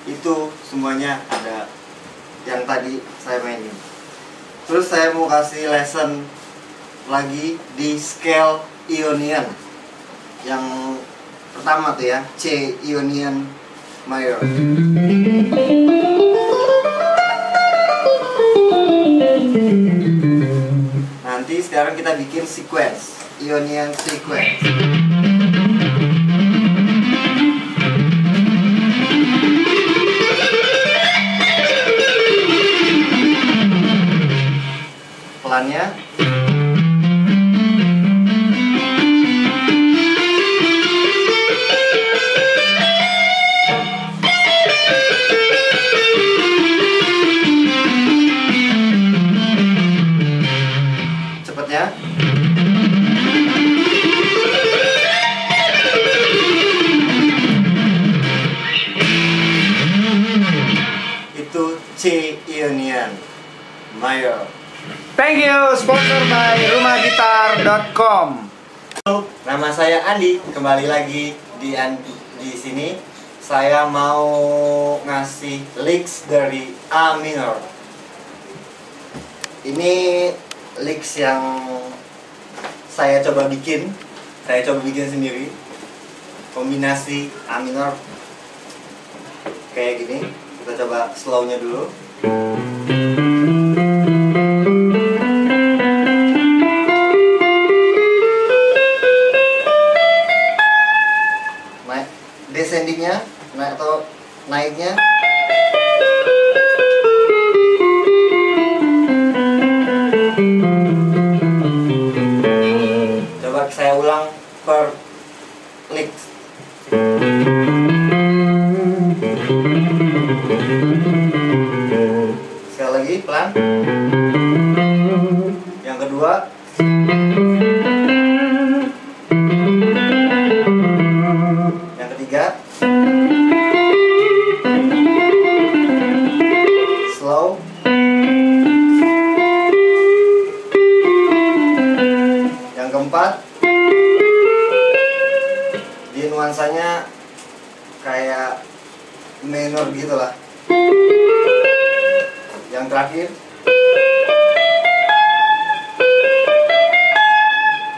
Itu semuanya ada yang tadi saya mainin. Terus saya mau kasih lesson lagi di scale Ionian. Yang pertama tuh ya, C Ionian Major. Nanti sekarang kita bikin sequence, Ionian sequence. Pelannya. Cepatnya. Itu C Ionian Major. Thank you, sponsor by rumahgitar.com. Halo, nama saya Andi. Kembali lagi di sini. Saya mau ngasih licks dari A minor. Ini licks yang saya coba bikin. Saya coba bikin sendiri. Kombinasi A minor kayak gini. Kita coba slownya dulu. Descendingnya, atau naiknya. Coba saya ulang per lick. Sekali lagi pelan. Yang kedua. Yang ketiga. Slow. Yang keempat. nuansanya kayak minor gitu lah. Yang terakhir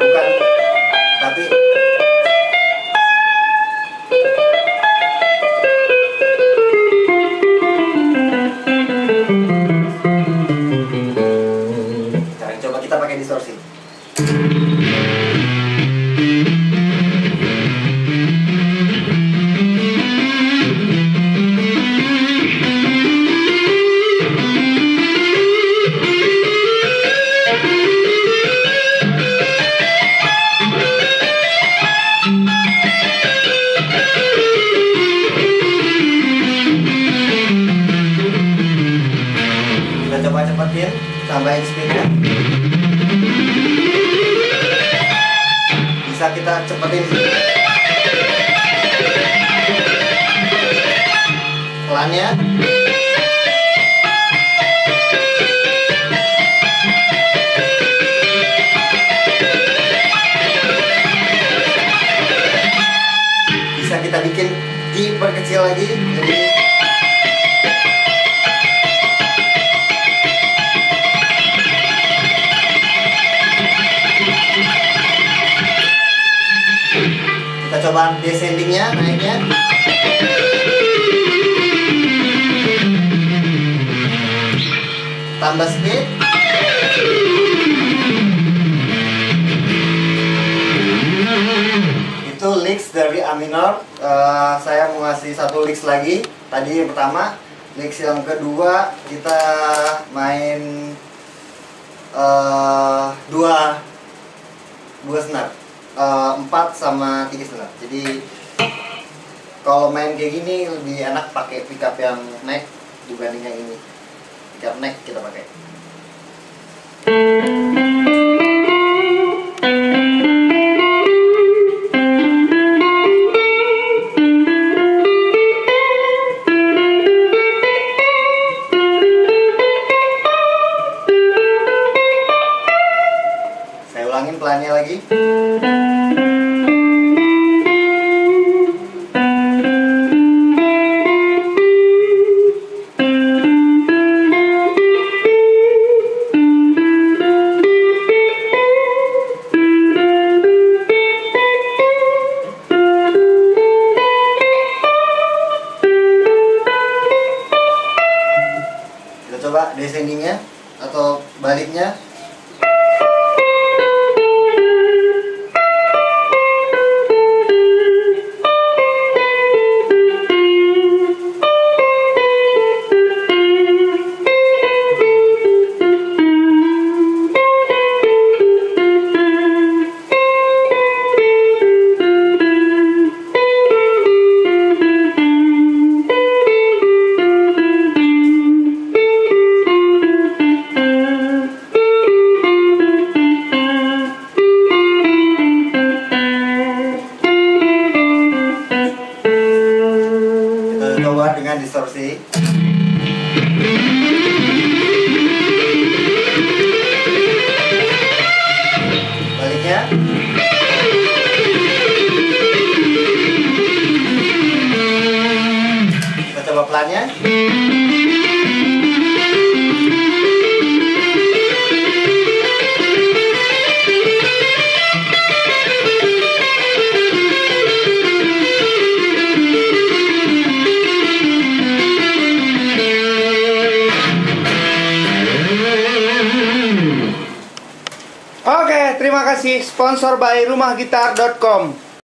bukan, tapi sekarang coba kita pakai distorsi. Kita coba cepetin, tambahin speednya. Bisa kita cepetin sih. Pelannya. Bisa kita bikin diperkecil lagi. Jadi kita coba descendingnya, naiknya. Tambah speed. Itu licks dari A minor. Saya mau ngasih satu licks lagi. Tadi yang pertama, licks yang kedua kita main dua senar. 4 sama 3 senar. Jadi kalau main kayak gini lebih enak pakai pickup yang neck dibanding yang ini. Pickup neck kita pakai. Saya ulangin pelannya lagi. Kita coba descendingnya atau baliknya. Coba dengan distorsi. Baliknya. Kita coba pelannya. Oke, terima kasih. Sponsor by rumahgitar.com.